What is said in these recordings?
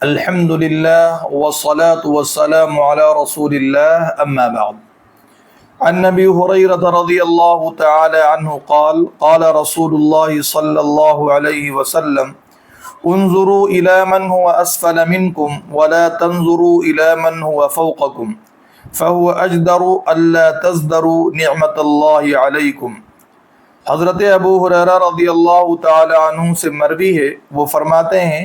الحمد لله والصلاة والسلام على رسول الله أما بعد. عن نبي هريرة رضي الله تعالى عنه قال قال رسول الله صلى الله عليه وسلم انظروا إلى من هو أسفل منكم ولا تنظروا إلى من هو فوقكم فهو أجدر ألا تزدروا نعمة الله عليكم. حضرت ابو ہریرہ رضی اللہ تعالی عنہ سے مروی ہے، وہ فرماتے ہیں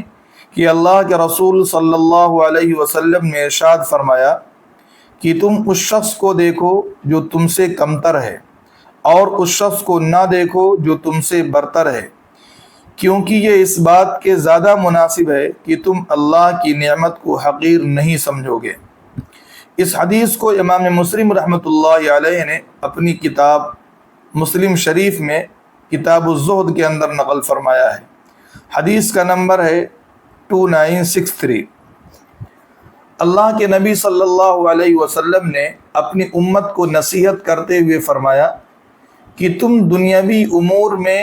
کہ اللہ کے رسول صلی اللہ علیہ وسلم نے ارشاد فرمایا کہ تم اس شخص کو دیکھو جو تم سے کمتر ہے اور اس شخص کو نہ دیکھو جو تم سے برتر ہے، کیونکہ یہ اس بات کے زیادہ مناسب ہے کہ تم اللہ کی نعمت کو حقیر نہیں سمجھو گے۔ اس حدیث کو امام مسلم رحمۃ اللہ علیہ نے اپنی کتاب مسلم شریف میں کتاب الزہد کے اندر نقل فرمایا ہے۔ حدیث کا نمبر ہے 2963۔ اللہ کے نبی صلی اللہ علیہ وسلم نے اپنی امت کو نصیحت کرتے ہوئے فرمایا کہ تم دنیاوی امور میں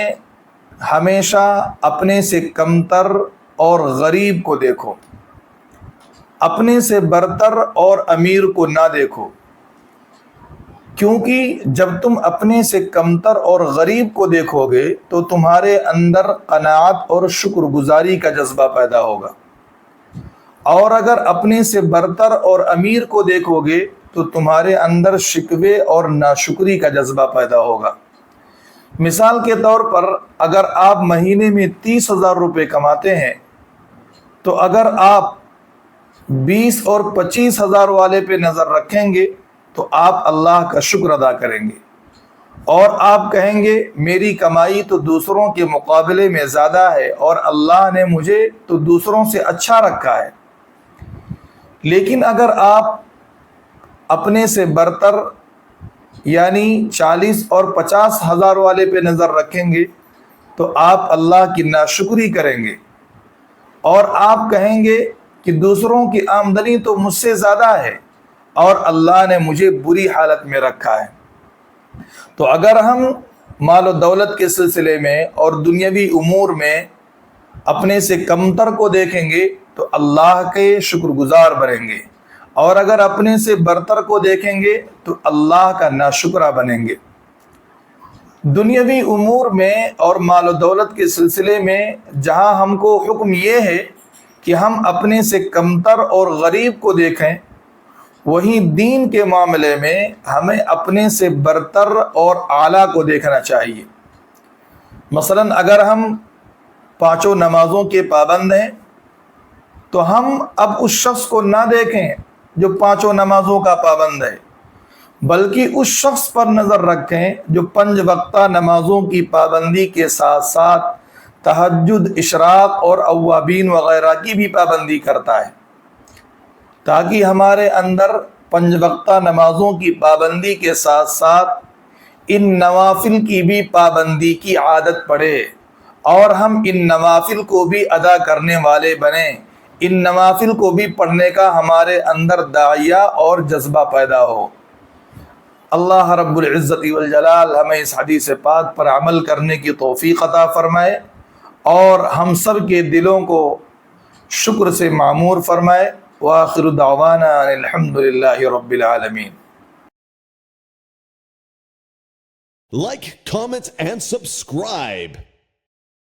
ہمیشہ اپنے سے کمتر اور غریب کو دیکھو، اپنے سے برتر اور امیر کو نہ دیکھو، کیونکہ جب تم اپنے سے کمتر اور غریب کو دیکھو گے تو تمہارے اندر قناعت اور شکر گزاری کا جذبہ پیدا ہوگا، اور اگر اپنے سے برتر اور امیر کو دیکھو گے تو تمہارے اندر شکوے اور ناشکری کا جذبہ پیدا ہوگا۔ مثال کے طور پر اگر آپ مہینے میں 30,000 روپے کماتے ہیں تو اگر آپ 20 اور 25,000 والے پہ نظر رکھیں گے تو آپ اللہ کا شکر ادا کریں گے، اور آپ کہیں گے میری کمائی تو دوسروں کے مقابلے میں زیادہ ہے اور اللہ نے مجھے تو دوسروں سے اچھا رکھا ہے۔ لیکن اگر آپ اپنے سے برتر یعنی 40 اور 50,000 والے پہ نظر رکھیں گے تو آپ اللہ کی ناشکری کریں گے، اور آپ کہیں گے کہ دوسروں کی آمدنی تو مجھ سے زیادہ ہے اور اللہ نے مجھے بری حالت میں رکھا ہے۔ تو اگر ہم مال و دولت کے سلسلے میں اور دنیاوی امور میں اپنے سے کمتر کو دیکھیں گے تو اللہ کے شکر گزار بنیں گے، اور اگر اپنے سے برتر کو دیکھیں گے تو اللہ کا ناشکرہ بنیں گے۔ دنیاوی امور میں اور مال و دولت کے سلسلے میں جہاں ہم کو حکم یہ ہے کہ ہم اپنے سے کمتر اور غریب کو دیکھیں، وہیں دین کے معاملے میں ہمیں اپنے سے برتر اور اعلیٰ کو دیکھنا چاہیے۔ مثلا اگر ہم 5 نمازوں کے پابند ہیں تو ہم اب اس شخص کو نہ دیکھیں جو 5 نمازوں کا پابند ہے، بلکہ اس شخص پر نظر رکھیں جو 5 وقتہ نمازوں کی پابندی کے ساتھ ساتھ تہجد، اشراق اور اوابین وغیرہ کی بھی پابندی کرتا ہے، تاکہ ہمارے اندر 5 وقتہ نمازوں کی پابندی کے ساتھ ساتھ ان نوافل کی بھی پابندی کی عادت پڑے، اور ہم ان نوافل کو بھی ادا کرنے والے بنیں، ان نوافل کو بھی پڑھنے کا ہمارے اندر داعیہ اور جذبہ پیدا ہو۔ اللہ رب العزت والجلال ہمیں اس حدیث پاک پر عمل کرنے کی توفیق عطا فرمائے، اور ہم سب کے دلوں کو شکر سے معمور فرمائے۔ وآخر دعوانا الحمد للہ رب العالمین۔ Like, comment, and subscribe.